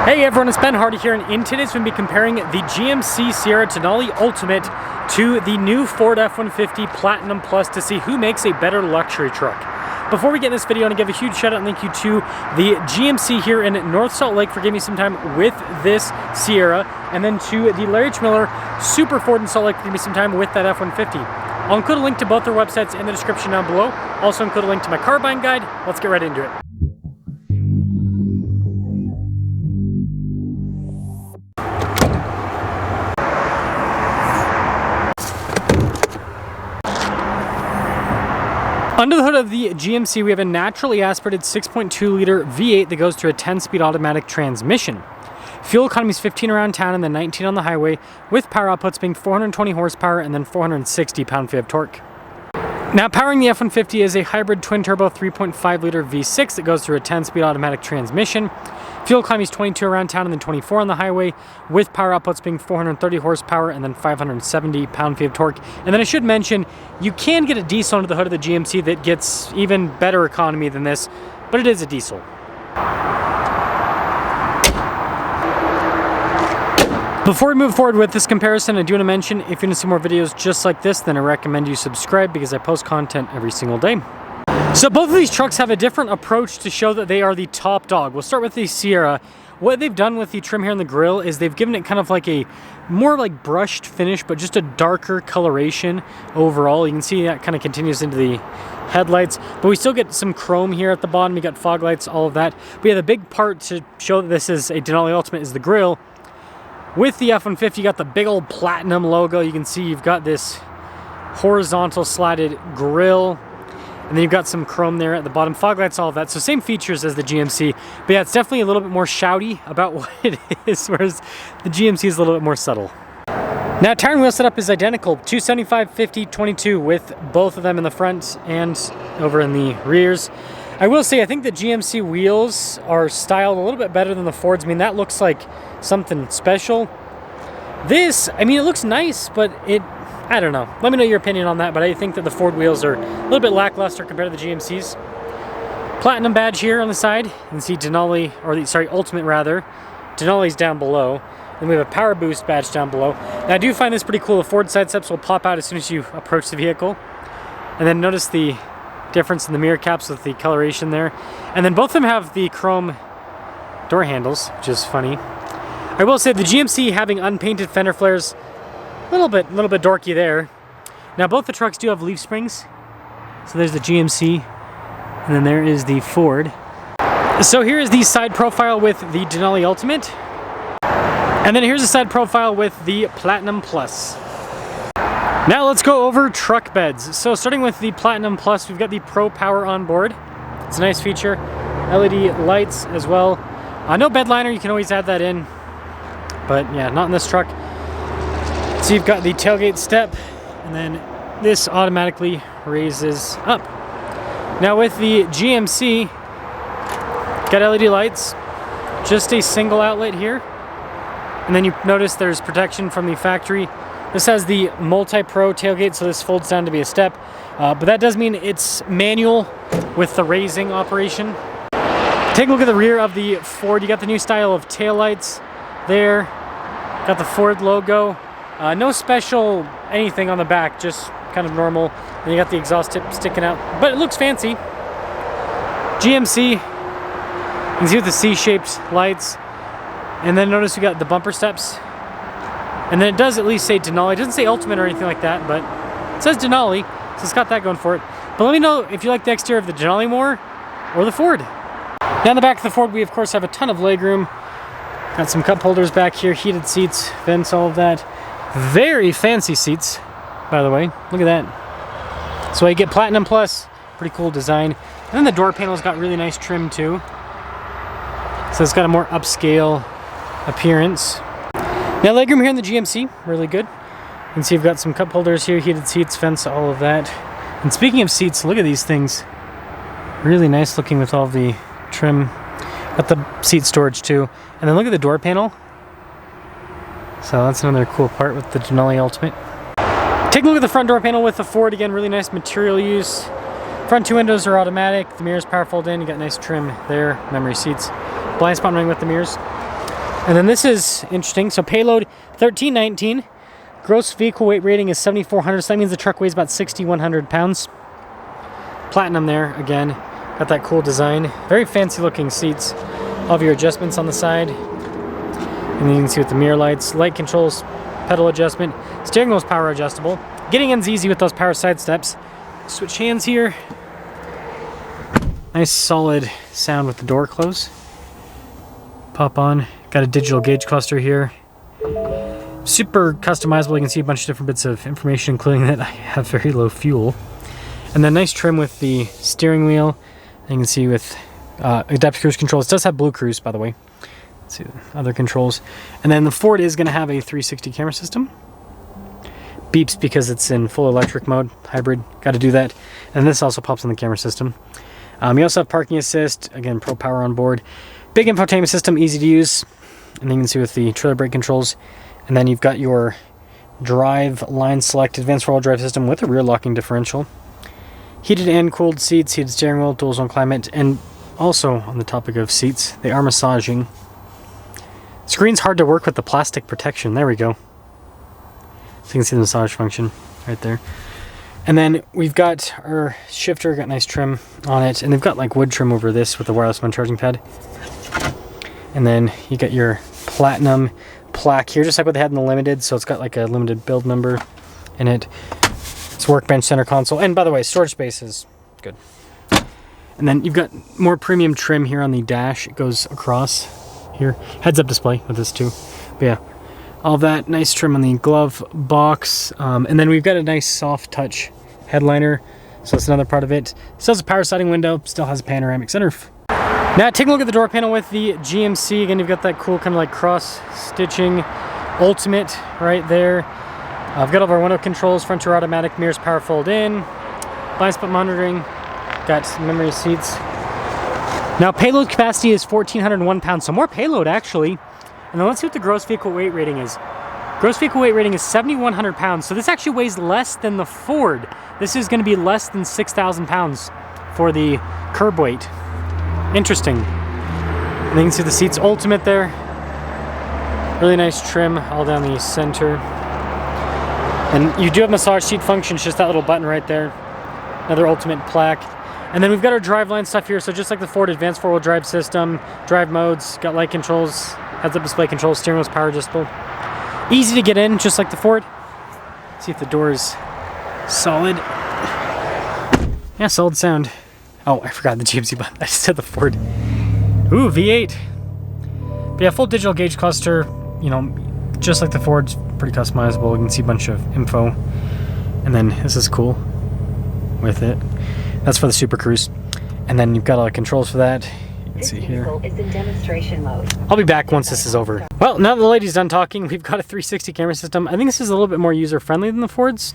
Hey everyone, it's Ben Hardy here, and in today's we're going to be comparing the GMC Sierra Denali Ultimate to the new Ford F-150 Platinum Plus to see who makes a better luxury truck. Before we get in this video, I want to give a huge shout out and thank you to the GMC here in North Salt Lake for giving me some time with this Sierra, and then to the Larry H. Miller Super Ford in Salt Lake for giving me some time with that F-150. I'll include a link to both their websites in the description down below. Also include a link to my car buying guide. Let's get right into it. Under the hood of the GMC, we have a naturally aspirated 6.2 liter V8 that goes through a 10-speed automatic transmission. Fuel economy is 15 around town and then 19 on the highway, with power outputs being 420 horsepower and then 460 pound-feet of torque. Now, powering the F-150 is a hybrid twin-turbo 3.5 liter V6 that goes through a 10-speed automatic transmission. Fuel economy is 22 around town and then 24 on the highway, with power outputs being 430 horsepower and then 570 pound-feet of torque. And then I should mention, you can get a diesel under the hood of the GMC that gets even better economy than this, but it is a diesel. Before we move forward with this comparison, I do want to mention, if you want to see more videos just like this, then I recommend you subscribe because I post content every single day. So both of these trucks have a different approach to show that they are the top dog. We'll start with the Sierra. What they've done with the trim here on the grille is they've given it kind of like a more like brushed finish, but just a darker coloration overall. You can see that kind of continues into the headlights, but we still get some chrome here at the bottom. You got fog lights, all of that. But yeah, the big part to show that this is a Denali Ultimate is the grille. With the F-150, you got the big old platinum logo. You can see you've got this horizontal slatted grille, and then you've got some chrome there at the bottom, fog lights, all of that. So same features as the GMC, but yeah, it's definitely a little bit more shouty about what it is, whereas the GMC is a little bit more subtle. Now, tire and wheel setup is identical, 275, 50, 22 with both of them in the front and over in the rears. I will say, I think the GMC wheels are styled a little bit better than the Fords. I mean, that looks like something special. This, I mean, it looks nice, but I don't know. Let me know your opinion on that, but I think that the Ford wheels are a little bit lackluster compared to the GMC's. Platinum badge here on the side. You can see Denali, Ultimate rather. Denali's down below. Then we have a power boost badge down below. Now, I do find this pretty cool. The Ford side steps will pop out as soon as you approach the vehicle. And then notice the difference in the mirror caps with the coloration there. And then both of them have the chrome door handles, which is funny. I will say the GMC having unpainted fender flares, a little bit dorky there. Now both the trucks do have leaf springs. So there's the GMC, and then there is the Ford. So here is the side profile with the Denali Ultimate. And then here's the side profile with the Platinum Plus. Now let's go over truck beds. So starting with the Platinum Plus, we've got the Pro Power on board. It's a nice feature. LED lights as well. No bed liner, you can always add that in. But yeah, not in this truck. So you've got the tailgate step, and then this automatically raises up. Now with the GMC, got LED lights, just a single outlet here. And then you notice there's protection from the factory. This has the multi-pro tailgate, so this folds down to be a step. But that does mean it's manual with the raising operation. Take a look at the rear of the Ford. You got the new style of taillights there. Got the Ford logo. No special anything on the back, just kind of normal. And you got the exhaust tip sticking out, but it looks fancy. GMC, you can see with the C-shaped lights. And then notice we got the bumper steps. And then it does at least say Denali. It doesn't say Ultimate or anything like that, but it says Denali, so it's got that going for it. But let me know if you like the exterior of the Denali more or the Ford. Now in the back of the Ford, we of course have a ton of legroom. Got some cup holders back here, heated seats, vents, all of that. Very fancy seats, by the way. Look at that. So you get Platinum Plus, pretty cool design. And then the door panel's got really nice trim too. So it's got a more upscale appearance. Now legroom here in the GMC, really good. You can see you've got some cup holders here, heated seats, vents, all of that. And speaking of seats, look at these things. Really nice looking with all the trim. Got the seat storage too. And then look at the door panel. So that's another cool part with the Denali Ultimate. Take a look at the front door panel with the Ford. Again, really nice material use. Front two windows are automatic. The mirrors power fold in. You got nice trim there. Memory seats. Blind spot ring with the mirrors. And then this is interesting. So payload 1319. Gross vehicle weight rating is 7,400. So that means the truck weighs about 6,100 pounds. Platinum there again. Got that cool design. Very fancy looking seats. All of your adjustments on the side. And then you can see with the mirror lights, light controls, pedal adjustment. Steering wheel is power adjustable. Getting in's easy with those power side steps. Switch hands here. Nice solid sound with the door close. Pop on. Got a digital gauge cluster here. Super customizable. You can see a bunch of different bits of information, including that I have very low fuel. And then nice trim with the steering wheel. And you can see with adaptive cruise control. It does have Blue Cruise, by the way. Let's see the other controls. And then the Ford is going to have a 360 camera system. Beeps because it's in full electric mode, hybrid. Got to do that. And this also pops on the camera system. You also have parking assist. Again, Pro Power on board. Big infotainment system, easy to use. And then you can see with the trailer brake controls. And then you've got your drive line select advanced four-wheel drive system with a rear locking differential. Heated and cooled seats, heated steering wheel, dual zone climate, and also on the topic of seats, they are massaging. Screen's hard to work with the plastic protection. There we go. So you can see the massage function right there. And then we've got our shifter, got nice trim on it, and they've got like wood trim over this with the wireless mount charging pad. And then you got your platinum plaque here, just like what they had in the Limited, so it's got like a limited build number in it. It's workbench, center console, and by the way, storage space is good. And then you've got more premium trim here on the dash. It goes across here. Heads-up display with this too. But yeah, all that nice trim on the glove box. And then we've got a nice soft touch headliner, so that's another part of it. Still has a power sliding window, still has a panoramic sunroof. Now take a look at the door panel with the GMC. Again, you've got that cool kind of like cross stitching ultimate right there. I've got all of our window controls, front door automatic, mirrors power fold in, blind spot monitoring, got memory seats. Now payload capacity is 1,401 pounds, so more payload actually. And then let's see what the gross vehicle weight rating is. Gross vehicle weight rating is 7,100 pounds, so this actually weighs less than the Ford. This is going to be less than 6,000 pounds for the curb weight. Interesting. And then you can see the seats ultimate there. Really nice trim all down the center. And you do have massage seat function, it's just that little button right there. Another ultimate plaque. And then we've got our driveline stuff here, so just like the Ford advanced four-wheel drive system, drive modes, got light controls, heads-up display controls, steering wheel's power adjustable. Easy to get in, just like the Ford. See if the door is solid. Yeah, solid sound. Oh, I forgot the GMC button. I just said the Ford. Ooh, V8. But yeah, full digital gauge cluster, you know, just like the Ford's pretty customizable. You can see a bunch of info. And then this is cool with it. That's for the Super Cruise. And then you've got all the controls for that. You can see here. Is in demonstration mode. I'll be back once this is over. Well, now that the lady's done talking, we've got a 360 camera system. I think this is a little bit more user-friendly than the Ford's.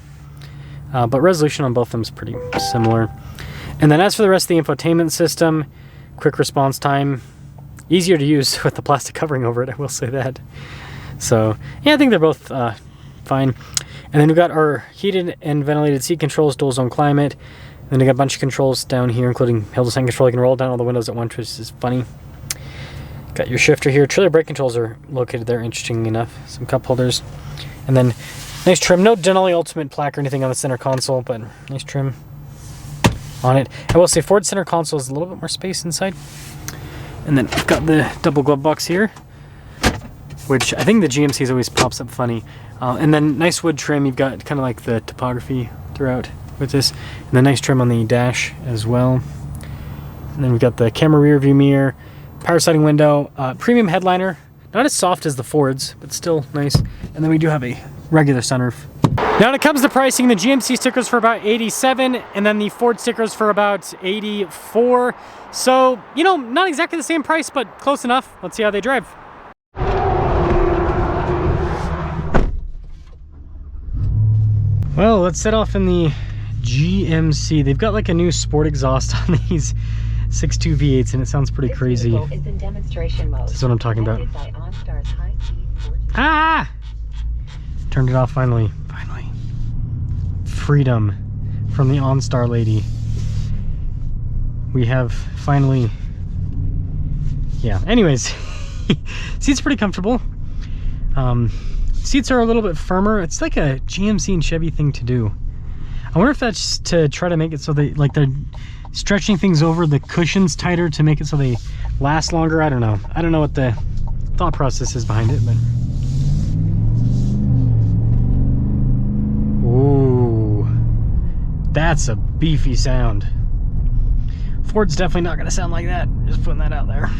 But resolution on both of them is pretty similar. And then as for the rest of the infotainment system, quick response time, easier to use with the plastic covering over it, I will say that. So yeah, I think they're both fine. And then we've got our heated and ventilated seat controls, dual zone climate. And then we got a bunch of controls down here, including hill descent control. You can roll down all the windows at once, which is funny. Got your shifter here. Trailer brake controls are located there, interestingly enough. Some cup holders. And then nice trim. No Denali Ultimate plaque or anything on the center console, but nice trim on it. I will say Ford center console is a little bit more space inside. And then I've got the double glove box here, which I think the GMC's always pops up funny. And then nice wood trim. You've got kind of like the topography throughout with this. And then nice trim on the dash as well. And then we've got the camera rear view mirror, power sliding window, premium headliner. Not as soft as the Ford's, but still nice. And then we do have a regular sunroof. Now when it comes to pricing, the GMC stickers for about $87, and then the Ford stickers for about $84. So, you know, not exactly the same price, but close enough. Let's see how they drive. Well, let's set off in the GMC. They've got like a new sport exhaust on these 6.2 V8s, and it sounds pretty crazy. Is in demonstration mode. This is what I'm talking about. Ah! Turned it off finally. Finally. Freedom from the OnStar lady. We have finally... Yeah, anyways. Seats pretty comfortable. Seats are a little bit firmer. It's like a GMC and Chevy thing to do. I wonder if that's to try to make it so they, like, they're stretching things over the cushions tighter to make it so they last longer. I don't know. I don't know what the thought process is behind it, but... Ooh, that's a beefy sound. Ford's definitely not going to sound like that. Just putting that out there.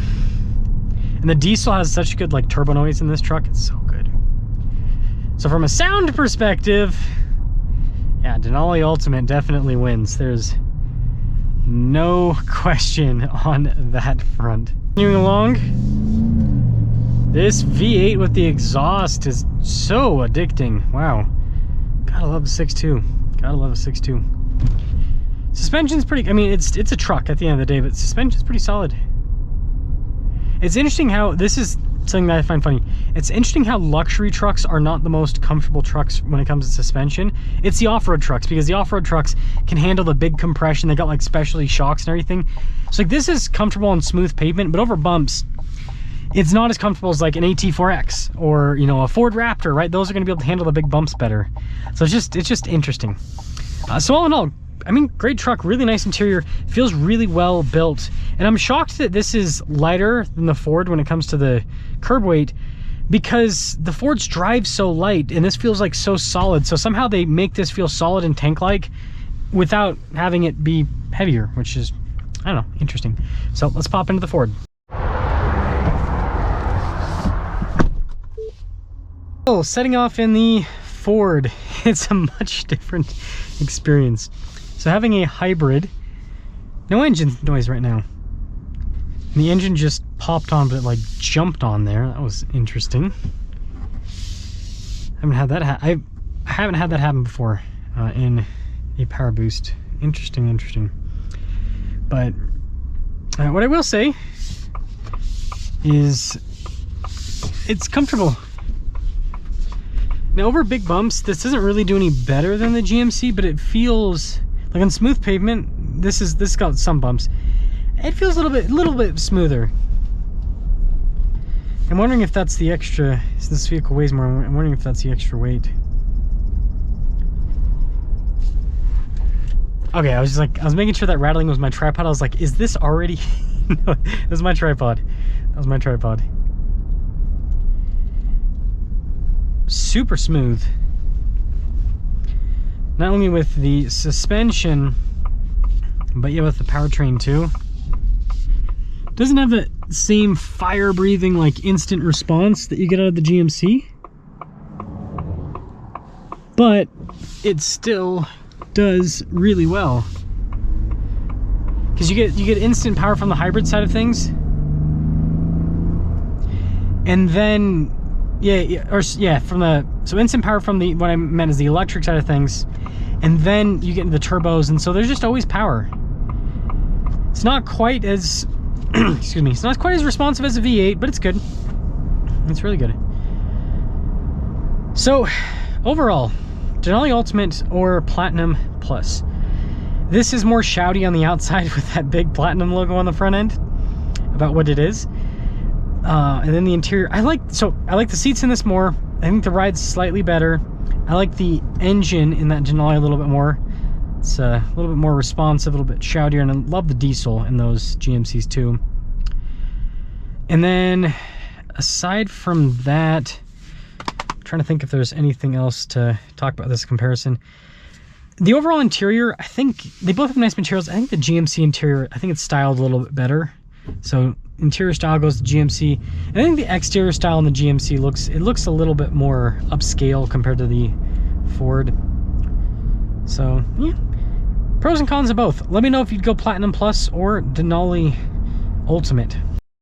And the diesel has such good, like, turbo noise in this truck. It's so good. So from a sound perspective, yeah, Denali Ultimate definitely wins. There's no question on that front. Continuing along, this V8 with the exhaust is so addicting. Wow. Gotta love a 6.2. Gotta love a 6.2. Suspension's pretty, I mean, it's a truck at the end of the day, but suspension's pretty solid. It's interesting how, this is something that I find funny. It's interesting how luxury trucks are not the most comfortable trucks when it comes to suspension. It's the off-road trucks, because the off-road trucks can handle the big compression. They got like specialty shocks and everything. So like this is comfortable on smooth pavement, but over bumps, it's not as comfortable as like an AT4X or, you know, a Ford Raptor, right? Those are going to be able to handle the big bumps better. So it's just interesting. So all in all, I mean, great truck, really nice interior, feels really well built. And I'm shocked that this is lighter than the Ford when it comes to the curb weight, because the Fords drive so light and this feels like so solid. So somehow they make this feel solid and tank-like without having it be heavier, which is, I don't know, interesting. So let's pop into the Ford. So setting off in the Ford, it's a much different experience. So having a hybrid, no engine noise right now. And the engine just popped on, but it like jumped on there. That was interesting. I haven't had that I haven't had that happen before in a power boost. Interesting. But what I will say is it's comfortable. Now over big bumps, this doesn't really do any better than the GMC, but it feels like on smooth pavement, this got some bumps. It feels a little bit smoother. I'm wondering if that's the extra, this vehicle weighs more, I'm wondering if that's the extra weight. Okay, I was making sure that rattling was my tripod. I was like, is this already? No, this is my tripod. That was my tripod. Super smooth. Not only with the suspension, but yeah, with the powertrain too. Doesn't have that same fire-breathing, like, instant response that you get out of the GMC, but it still does really well. Because you get instant power from the hybrid side of things, and then so instant power from the, what I meant is the electric side of things, and then you get into the turbos, and so there's just always power. It's not quite as excuse me, it's not quite as responsive as a V8, but it's good. It's really good. So overall, Denali Ultimate or Platinum Plus. This is more shouty on the outside with that big Platinum logo on the front end about what it is. And then the interior, I like the seats in this more. I think the ride's slightly better. I like the engine in that Denali a little bit more. It's a little bit more responsive, a little bit shoutier, and I love the diesel in those GMCs too. And then aside from that, I'm trying to think if there's anything else to talk about this comparison. The overall interior, I think they both have nice materials. I think the GMC interior, I think it's styled a little bit better. So interior style goes to GMC, and I think the exterior style in the GMC looks a little bit more upscale compared to the Ford. So yeah, pros and cons of both. Let me know if you'd go Platinum Plus or Denali Ultimate.